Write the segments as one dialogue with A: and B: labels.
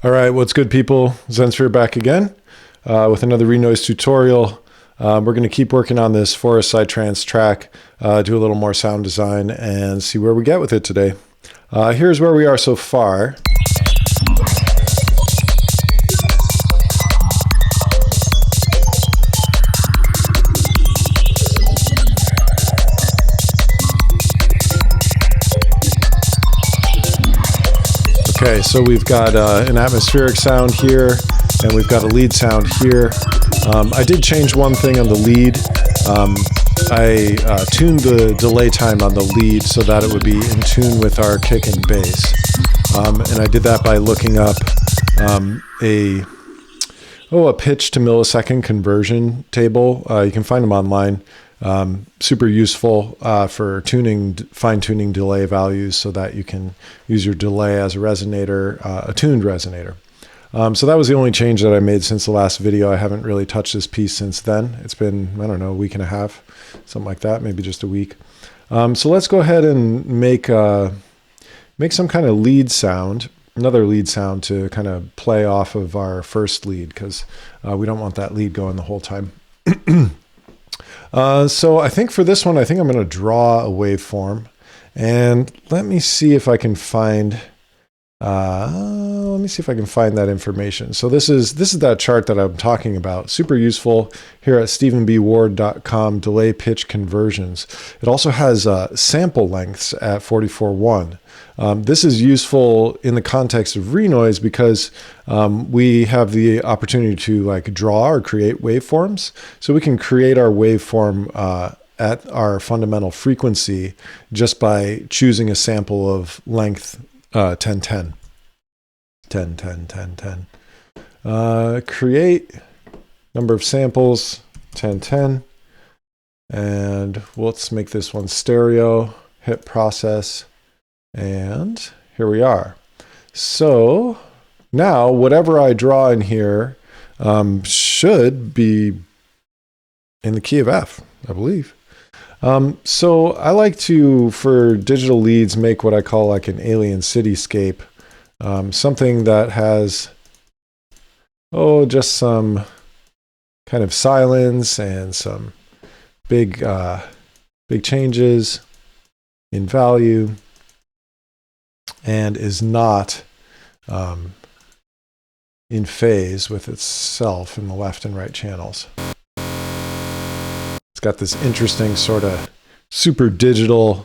A: All right, what's good, people? Zensphere back again with another Renoise tutorial. We're going to keep working on this forest psytrance track, do a little more sound design, and see where we get with it today. Here's where we are so far. Okay, so we've got an atmospheric sound here, and we've got a lead sound here. I did change one thing on the lead. I tuned the delay time on the lead so that it would be in tune with our kick and bass. And I did that by looking up a pitch to millisecond conversion table. You can find them online. Super useful for fine-tuning delay values so that you can use your delay as a resonator, a tuned resonator. So that was the only change that I made since the last video. I haven't really touched this piece since then. It's been, I don't know, a week and a half, something like that, maybe just a week. So let's go ahead and make some kind of lead sound, another lead sound to kind of play off of our first lead, because we don't want that lead going the whole time. So I think for this one, I think I'm going to draw a waveform, and let me see if I can find that information. So this is that chart that I'm talking about. Super useful here at stephenbward.com, delay pitch conversions. It also has sample lengths at 44.1. This is useful in the context of Renoise because we have the opportunity to like draw or create waveforms. So we can create our waveform at our fundamental frequency just by choosing a sample of length 10, 10. 10, 10, 10, 10. Create number of samples, 10, 10. And let's make this one stereo, hit process. And here we are. So now whatever I draw in here should be in the key of F, I believe. So I like to, for digital leads, make what I call like an alien cityscape. Something that has, just some kind of silence and some big changes in value, and is not in phase with itself in the left and right channels. It's got this interesting sort of super digital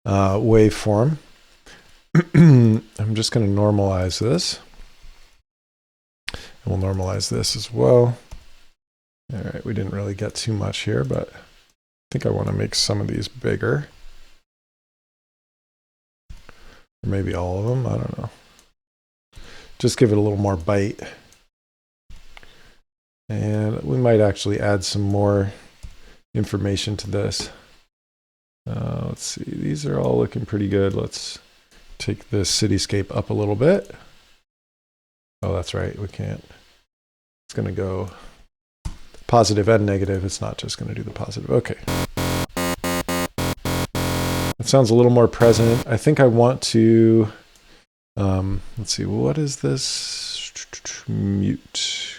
A: waveform. I'm just going to normalize this. And we'll normalize this as well. All right, we didn't really get too much here, but I think I want to make some of these bigger. Or maybe all of them, I don't know. Just give it a little more bite. And we might actually add some more information to this. Let's see, these are all looking pretty good. Let's take this cityscape up a little bit. Oh, that's right, we can't. It's going to go positive and negative. It's not just going to do the positive. Okay. It sounds a little more present. I think I want to, let's see, what is this? Mute.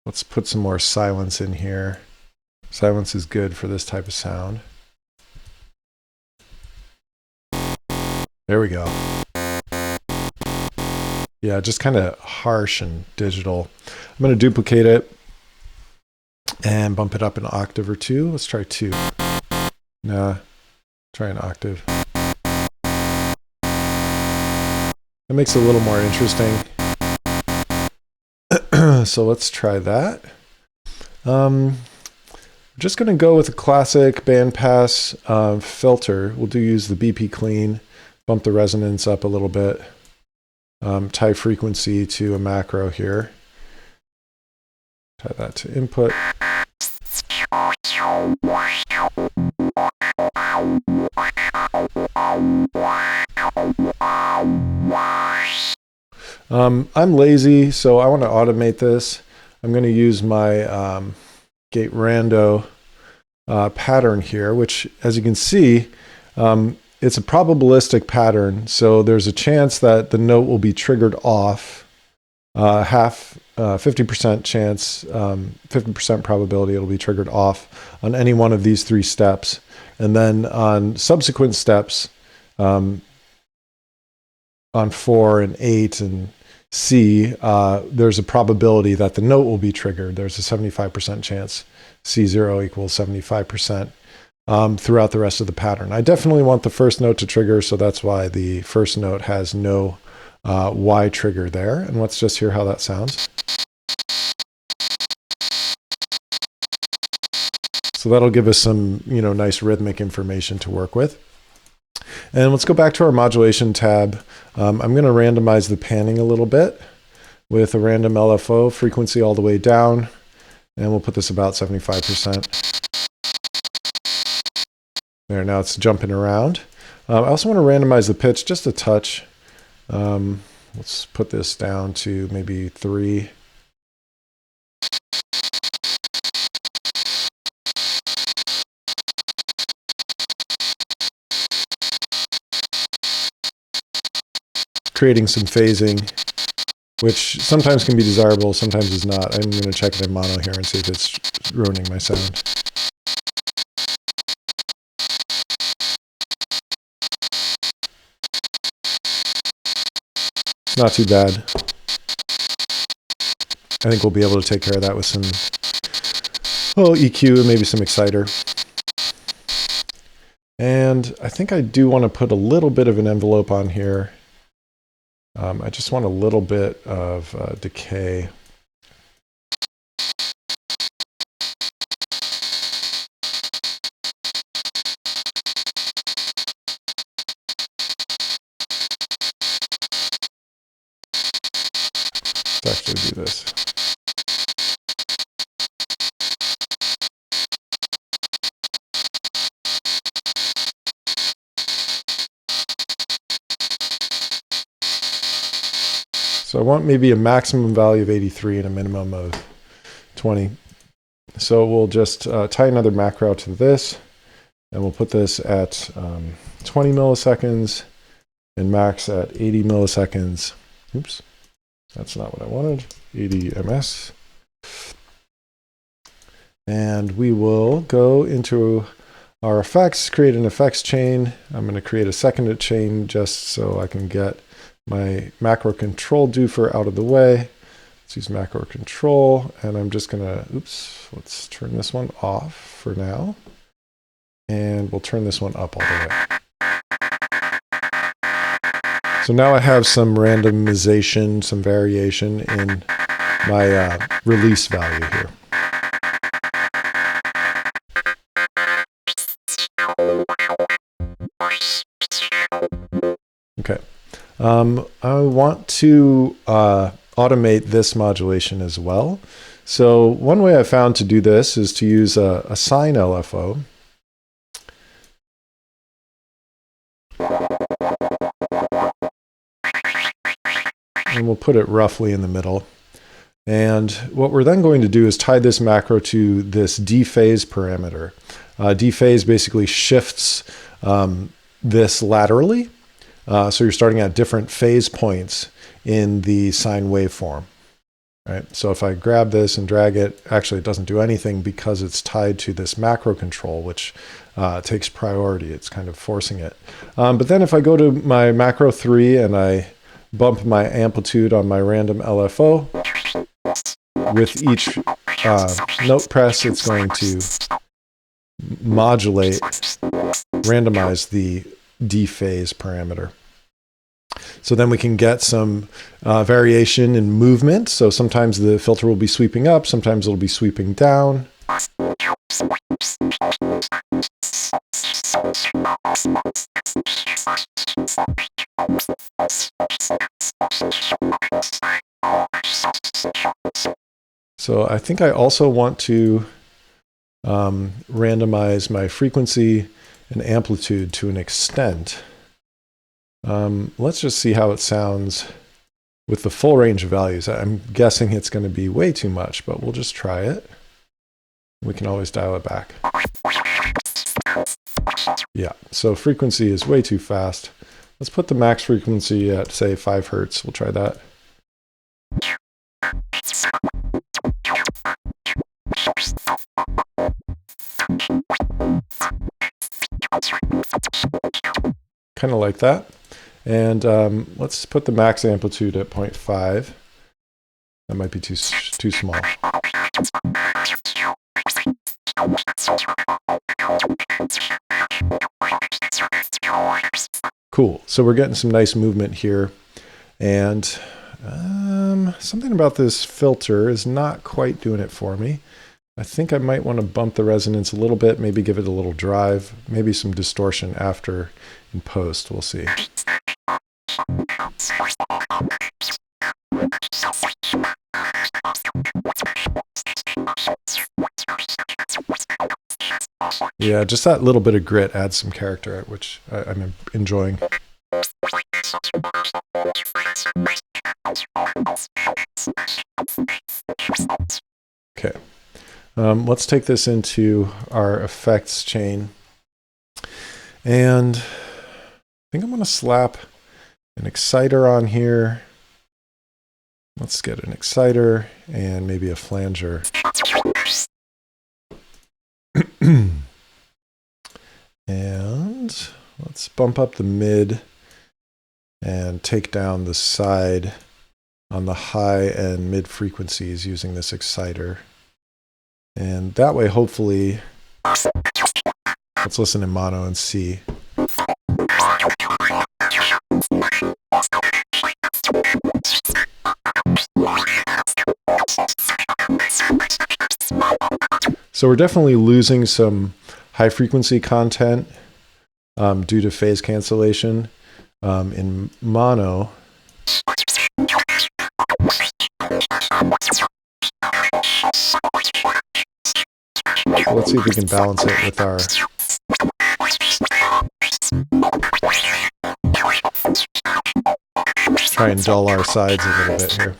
A: Let's put some more silence in here. Silence is good for this type of sound. There we go. Yeah, just kind of harsh and digital. I'm going to duplicate it and bump it up an octave or two. Let's try 2. Nah, try an octave. That makes it a little more interesting. So let's try that. I'm just going to go with a classic bandpass filter. We'll use the BP clean, bump the resonance up a little bit, tie frequency to a macro here. Tie that to input. I'm lazy, so I want to automate this. I'm going to use my gate rando pattern here, which, as you can see, it's a probabilistic pattern, so there's a chance that the note will be triggered off, 50% chance, 50% probability it'll be triggered off on any one of these 3 steps. And then on subsequent steps, on 4 and 8 and C, there's a probability that the note will be triggered. There's a 75% chance. C0 equals 75% throughout the rest of the pattern. I definitely want the first note to trigger, so that's why the first note has no Y trigger there. And let's just hear how that sounds. So that'll give us some, nice rhythmic information to work with. And let's go back to our modulation tab. I'm going to randomize the panning a little bit with a random LFO, frequency all the way down, and we'll put this about 75%. There, now it's jumping around. I also want to randomize the pitch just a touch. Let's put this down to maybe 3. Creating some phasing, which sometimes can be desirable, sometimes is not. I'm going to check it in mono here and see if it's ruining my sound. It's not too bad. I think we'll be able to take care of that with some EQ and maybe some exciter. And I think I do want to put a little bit of an envelope on here. I just want a little bit of decay. Let's actually do this. So I want maybe a maximum value of 83 and a minimum of 20. So we'll just tie another macro to this, and we'll put this at 20 milliseconds and max at 80 milliseconds. Oops, that's not what I wanted. 80 ms. And we will go into our effects, create an effects chain. I'm going to create a second chain just so I can get my macro control doofer out of the way. Let's use macro control, and I'm just gonna, let's turn this one off for now. And we'll turn this one up all the way. So now I have some randomization, some variation in my release value here. Okay. I want to automate this modulation as well. So one way I found to do this is to use a sine LFO. And we'll put it roughly in the middle. And what we're then going to do is tie this macro to this D-phase parameter. D-phase basically shifts this laterally. So you're starting at different phase points in the sine waveform. Right? So if I grab this and drag it, actually it doesn't do anything because it's tied to this macro control, which takes priority. It's kind of forcing it. But then if I go to my macro 3 and I bump my amplitude on my random LFO, with each note press, it's going to modulate, randomize the D-phase parameter. So then we can get some variation in movement. So sometimes the filter will be sweeping up, sometimes it'll be sweeping down. So I think I also want to randomize my frequency and amplitude to an extent. Let's just see how it sounds with the full range of values. I'm guessing it's going to be way too much, but we'll just try it. We can always dial it back. Yeah, so frequency is way too fast. Let's put the max frequency at, say, 5 Hertz. We'll try that. Kind of like that. And let's put the max amplitude at 0.5. That might be too small. Cool. So we're getting some nice movement here. And something about this filter is not quite doing it for me. I think I might want to bump the resonance a little bit, maybe give it a little drive, maybe some distortion after in post. We'll see. Yeah, just that little bit of grit adds some character, which I'm enjoying. Okay, let's take this into our effects chain. And I think I'm going to slap an exciter on here. Let's get an exciter and maybe a flanger. And let's bump up the mid and take down the side on the high and mid frequencies using this exciter. And that way, hopefully, let's listen in mono and see. So we're definitely losing some high frequency content due to phase cancellation in mono. Let's see if we can balance it with our try and dull our sides a little bit here.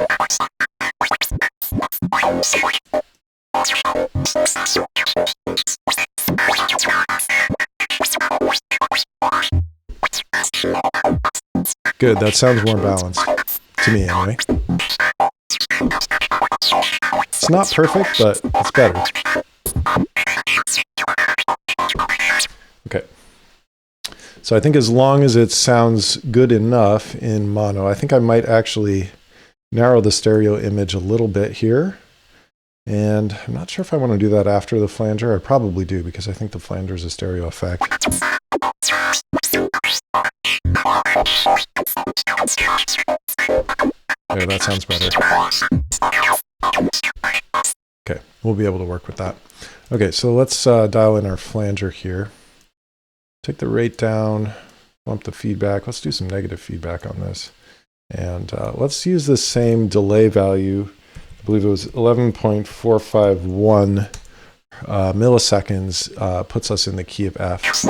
A: Good, that sounds more balanced to me anyway. It's not perfect, but it's better. Okay. So I think as long as it sounds good enough in mono, I think I might actually narrow the stereo image a little bit here. And I'm not sure if I want to do that after the flanger. I probably do, because I think the flanger is a stereo effect. There, that sounds better. Okay, we'll be able to work with that. Okay, so let's dial in our flanger here. Take the rate down, bump the feedback. Let's do some negative feedback on this. And let's use the same delay value. I believe it was 11.451 milliseconds, puts us in the key of F.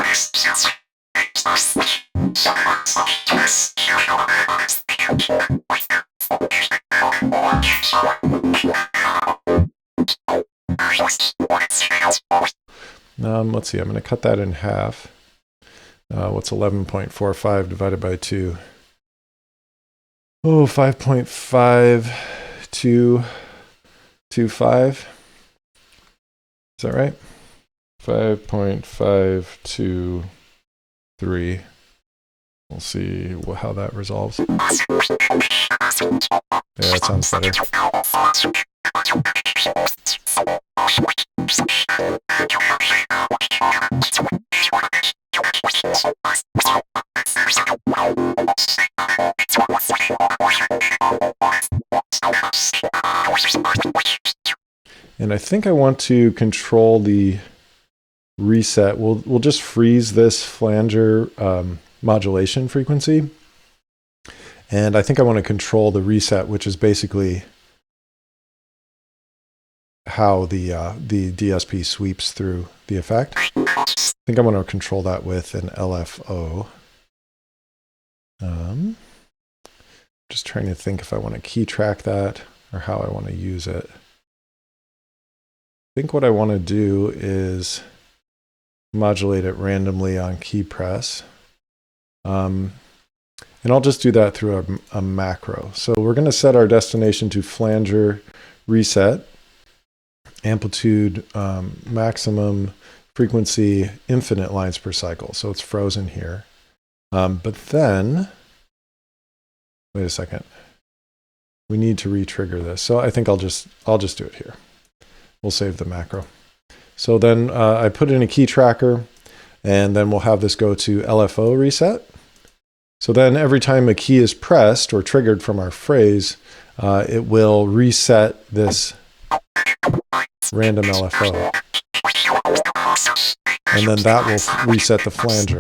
A: Let's see, I'm going to cut that in half. What's 11.45 divided by 2? Oh, 5.5225. Is that right? 5.523. We'll see how that resolves. Yeah, that sounds better. And I think I want to control the reset. We'll just freeze this flanger modulation frequency. And I think I want to control the reset, which is basically how the DSP sweeps through the effect. I think I want to control that with an LFO. Just trying to think if I want to key track that or how I want to use it. I think what I want to do is modulate it randomly on key press. And I'll just do that through a macro. So we're going to set our destination to flanger reset, amplitude maximum, frequency infinite lines per cycle. So it's frozen here. But then, wait a second. We need to re-trigger this. So I think I'll just do it here. We'll save the macro. So then I put in a key tracker, and then we'll have this go to LFO reset. So then every time a key is pressed or triggered from our phrase, it will reset this random LFO. And then that will reset the flanger.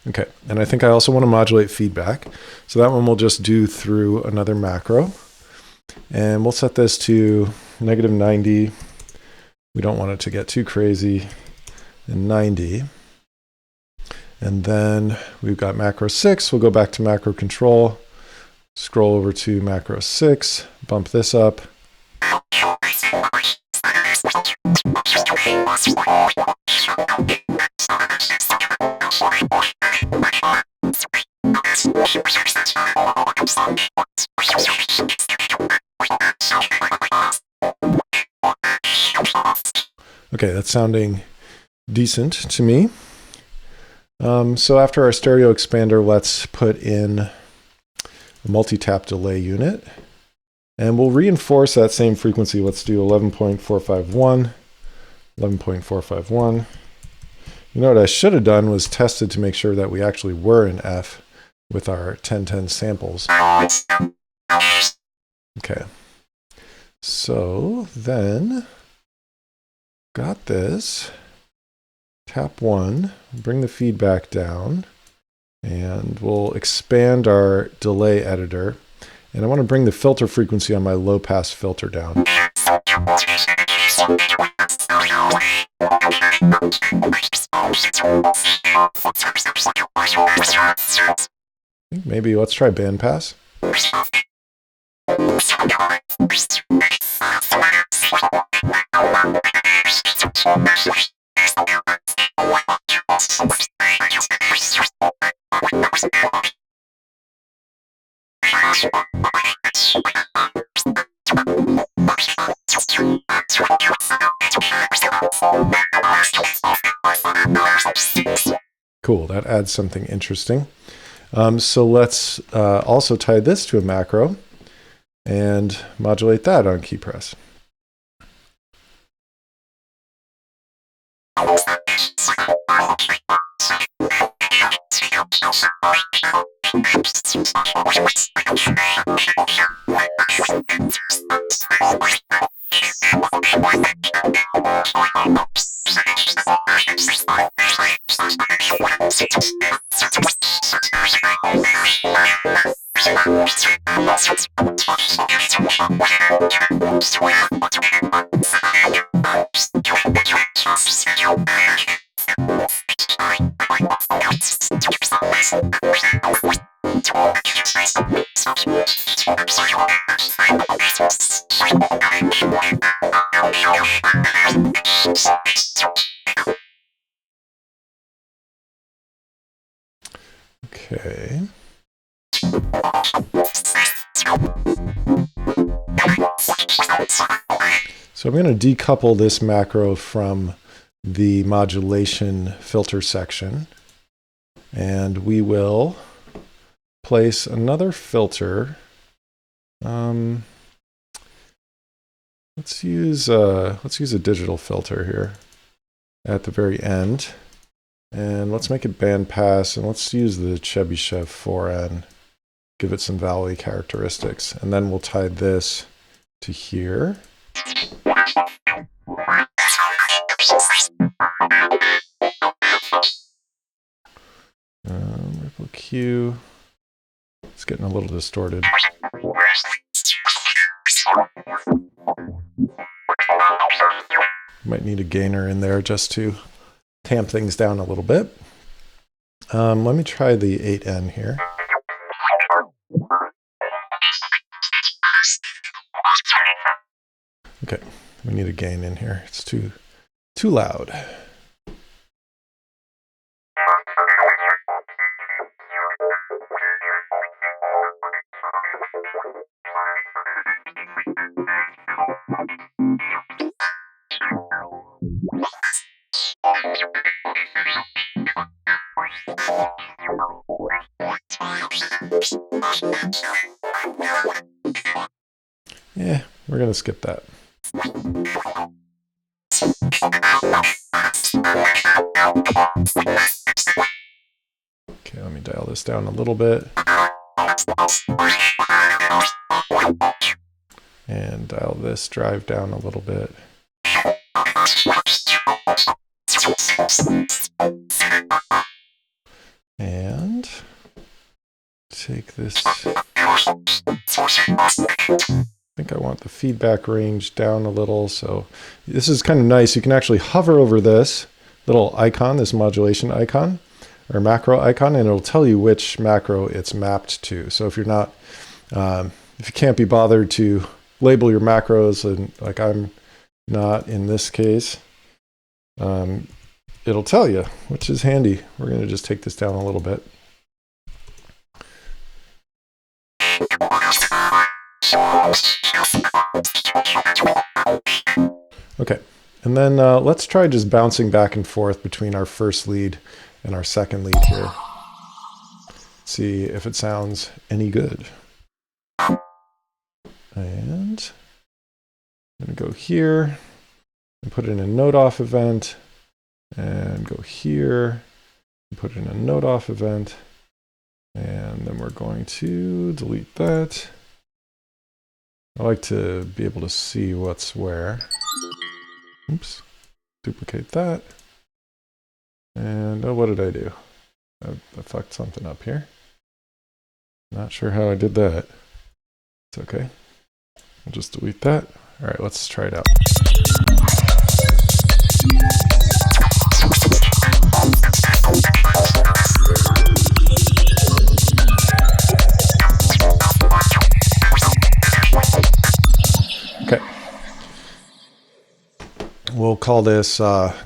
A: Okay, and I think I also want to modulate feedback. So that one we'll just do through another macro. And we'll set this to -90. We don't want it to get too crazy. And 90. And then we've got macro 6. We'll go back to macro control. Scroll over to macro 6. Bump this up. Okay, that's sounding decent to me. So after our stereo expander, let's put in a multi-tap delay unit. And we'll reinforce that same frequency. Let's do 11.451, 11.451. You know what I should have done was tested to make sure that we actually were in F with our 1010 samples. Okay. So then, got this. Tap 1, bring the feedback down, and we'll expand our delay editor. And I want to bring the filter frequency on my low pass filter down. Maybe let's try band pass. Cool, that adds something interesting. So let's also tie this to a macro and modulate that on key press. Okay. So I'm going to decouple this macro from the modulation filter section, and we will place another filter. Let's use a digital filter here at the very end, and let's make it band pass, and let's use the Chebyshev 4N, give it some valley characteristics, and then we'll tie this to here. Ripple Q. It's getting a little distorted. Might need a gainer in there just to tamp things down a little bit. Let me try the 8N here. Okay, we need a gain in here. It's too loud. Yeah, we're gonna skip that. Okay, let me dial this down a little bit. And dial this drive down a little bit. And take this. I think I want the feedback range down a little. So this is kind of nice. You can actually hover over this little icon, this modulation icon or macro icon, and it'll tell you which macro it's mapped to. So if you're not, if you can't be bothered to label your macros, and like I'm not in this case, it'll tell you, which is handy. We're going to just take this down a little bit. Okay, and then let's try just bouncing back and forth between our first lead and our second lead here. See if it sounds any good. And I'm going to go here and put in a note off event, and go here and put in a note off event, and then we're going to delete that. I like to be able to see what's where. Oops, duplicate that. And oh, what did I do? I fucked something up here. Not sure how I did that. It's okay. I'll just delete that. All right, let's try it out. Okay. We'll call this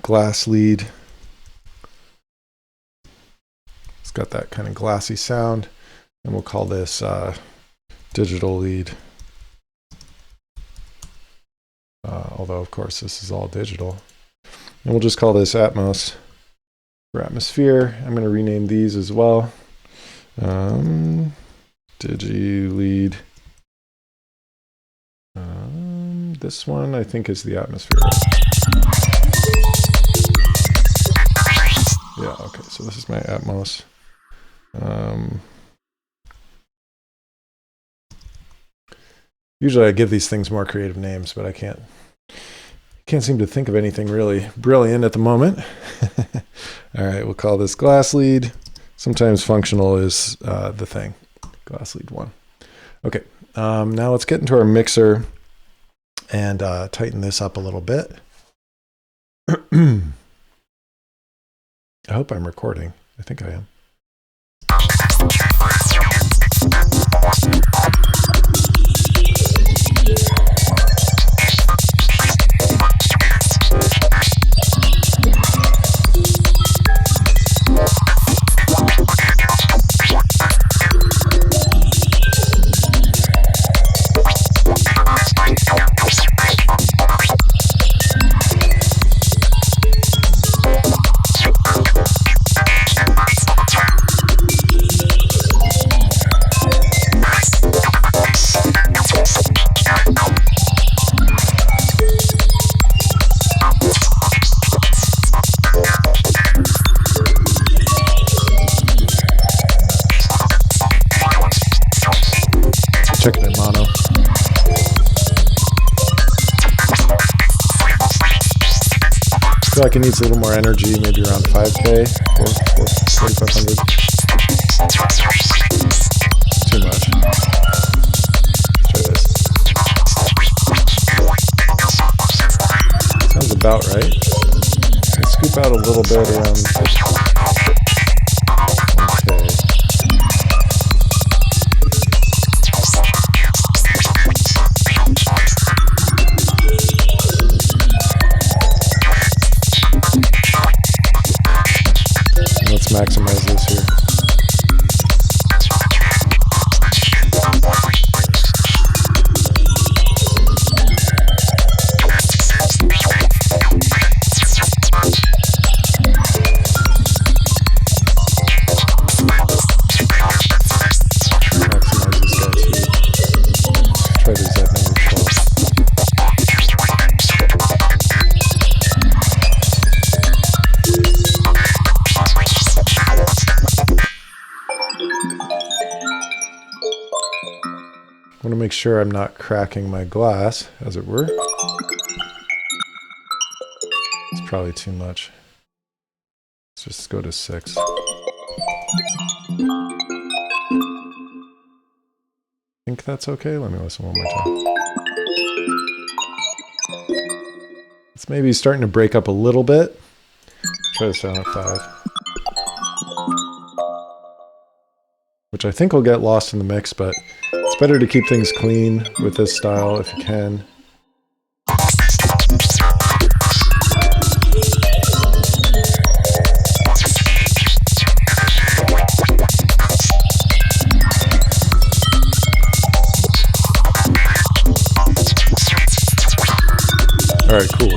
A: glass lead. It's got that kind of glassy sound. And we'll call this digital lead. Although, of course, this is all digital. And we'll just call this Atmos for atmosphere. I'm going to rename these as well. Digi lead. This one, I think, is the atmosphere. Yeah, okay, so this is my Atmos. Usually I give these things more creative names, but I can't seem to think of anything really brilliant at the moment. All right, we'll call this glass lead. Sometimes functional is the thing. Glass lead 1. Okay, now let's get into our mixer and tighten this up a little bit. I hope I'm recording. I think I am. Checking in mono. I feel like it needs a little more energy, maybe around 5K, 4,500. Too much. Let's try this. Sounds about right. I scoop out a little bit around. want to make sure I'm not cracking my glass, as it were. It's probably too much. Let's just go to 6. Think that's okay? Let me listen one more time. It's maybe starting to break up a little bit. Try to sound at 5. Which I think will get lost in the mix, but it's better to keep things clean with this style if you can. All right, cool.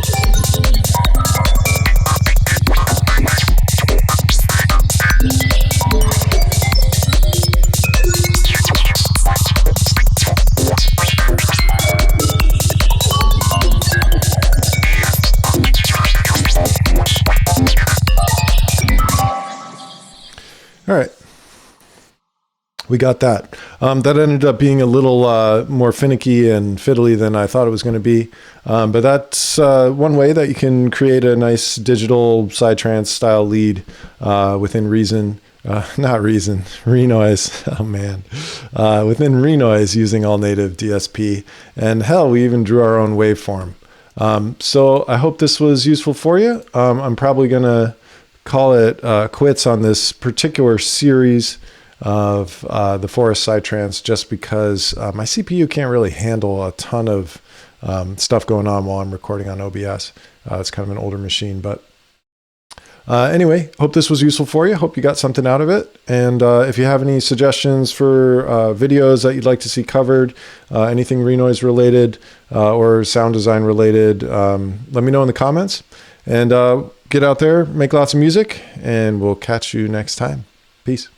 A: All right. We got that. That ended up being a little more finicky and fiddly than I thought it was going to be. But that's one way that you can create a nice digital psytrance style lead within Reason. Not Reason, Renoise. Oh man. Within Renoise using all native DSP. And hell, we even drew our own waveform. So I hope this was useful for you. I'm probably going to call it quits on this particular series of the Forest Psytrance just because my CPU can't really handle a ton of stuff going on while I'm recording on OBS. It's kind of an older machine, but anyway, hope this was useful for you. Hope you got something out of it. And if you have any suggestions for videos that you'd like to see covered, anything Renoise related or sound design related, let me know in the comments. And get out there, make lots of music, and we'll catch you next time. Peace.